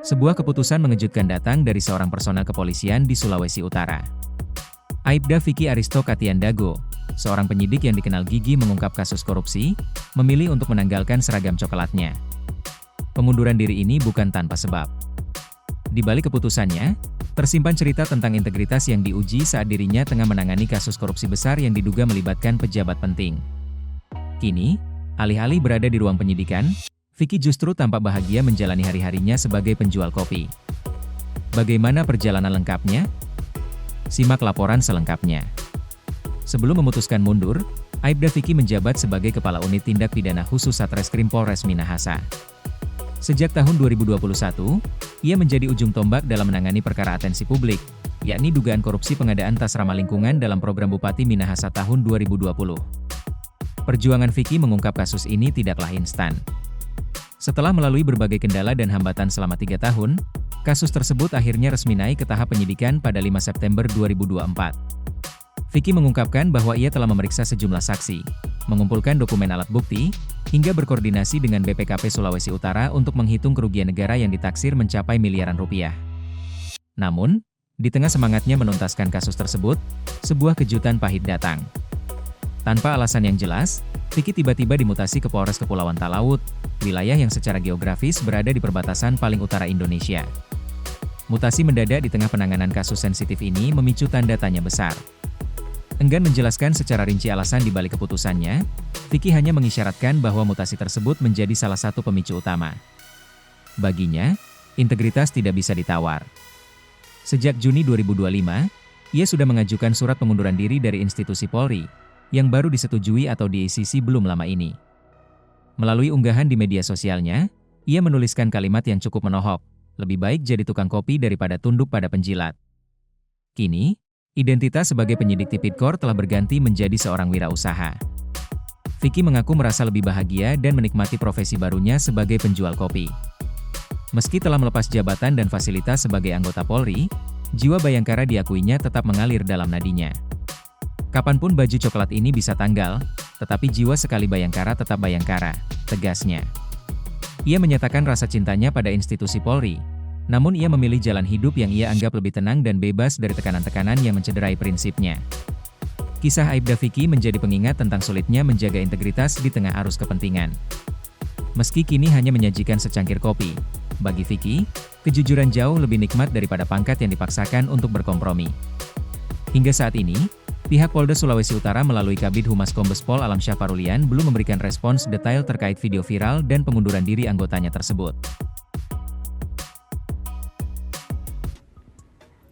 Sebuah keputusan mengejutkan datang dari seorang personel kepolisian di Sulawesi Utara. Aibda Vicky Aristo Katiandago, seorang penyidik yang dikenal gigih mengungkap kasus korupsi, memilih untuk menanggalkan seragam coklatnya. Pengunduran diri ini bukan tanpa sebab. Di balik keputusannya, tersimpan cerita tentang integritas yang diuji saat dirinya tengah menangani kasus korupsi besar yang diduga melibatkan pejabat penting. Kini, alih-alih berada di ruang penyidikan, Vicky justru tampak bahagia menjalani hari-harinya sebagai penjual kopi. Bagaimana perjalanan lengkapnya? Simak laporan selengkapnya. Sebelum memutuskan mundur, Aibda Vicky menjabat sebagai Kepala Unit Tindak Pidana Khusus Satreskrim Polres Minahasa. Sejak tahun 2021, ia menjadi ujung tombak dalam menangani perkara atensi publik, yakni dugaan korupsi pengadaan tas ramah lingkungan dalam program Bupati Minahasa tahun 2020. Perjuangan Vicky mengungkap kasus ini tidaklah instan. Setelah melalui berbagai kendala dan hambatan selama 3 tahun, kasus tersebut akhirnya resmi naik ke tahap penyidikan pada 5 September 2024. Vicky mengungkapkan bahwa ia telah memeriksa sejumlah saksi, mengumpulkan dokumen alat bukti, hingga berkoordinasi dengan BPKP Sulawesi Utara untuk menghitung kerugian negara yang ditaksir mencapai miliaran rupiah. Namun, di tengah semangatnya menuntaskan kasus tersebut, sebuah kejutan pahit datang. Tanpa alasan yang jelas, Vicky tiba-tiba dimutasi ke Polres Kepulauan Talaut, wilayah yang secara geografis berada di perbatasan paling utara Indonesia. Mutasi mendadak di tengah penanganan kasus sensitif ini memicu tanda tanya besar. Enggan menjelaskan secara rinci alasan di balik keputusannya, Vicky hanya mengisyaratkan bahwa mutasi tersebut menjadi salah satu pemicu utama. Baginya, integritas tidak bisa ditawar. Sejak Juni 2025, ia sudah mengajukan surat pengunduran diri dari institusi Polri, yang baru disetujui atau di-ACC belum lama ini. Melalui unggahan di media sosialnya, ia menuliskan kalimat yang cukup menohok, lebih baik jadi tukang kopi daripada tunduk pada penjilat. Kini, identitas sebagai penyidik Tipidkor telah berganti menjadi seorang wirausaha. Vicky mengaku merasa lebih bahagia dan menikmati profesi barunya sebagai penjual kopi. Meski telah melepas jabatan dan fasilitas sebagai anggota Polri, jiwa bayangkara diakuinya tetap mengalir dalam nadinya. Kapanpun baju coklat ini bisa tanggal, tetapi jiwa sekali bayangkara tetap bayangkara, tegasnya. Ia menyatakan rasa cintanya pada institusi Polri, namun ia memilih jalan hidup yang ia anggap lebih tenang dan bebas dari tekanan-tekanan yang mencederai prinsipnya. Kisah Aibda Vicky menjadi pengingat tentang sulitnya menjaga integritas di tengah arus kepentingan. Meski kini hanya menyajikan secangkir kopi, bagi Vicky, kejujuran jauh lebih nikmat daripada pangkat yang dipaksakan untuk berkompromi. Hingga saat ini, pihak Polda Sulawesi Utara melalui Kabid Humas Kombes Pol Alam Syah Parulian belum memberikan respons detail terkait video viral dan pengunduran diri anggotanya tersebut.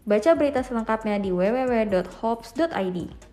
Baca berita selengkapnya di www.hops.id.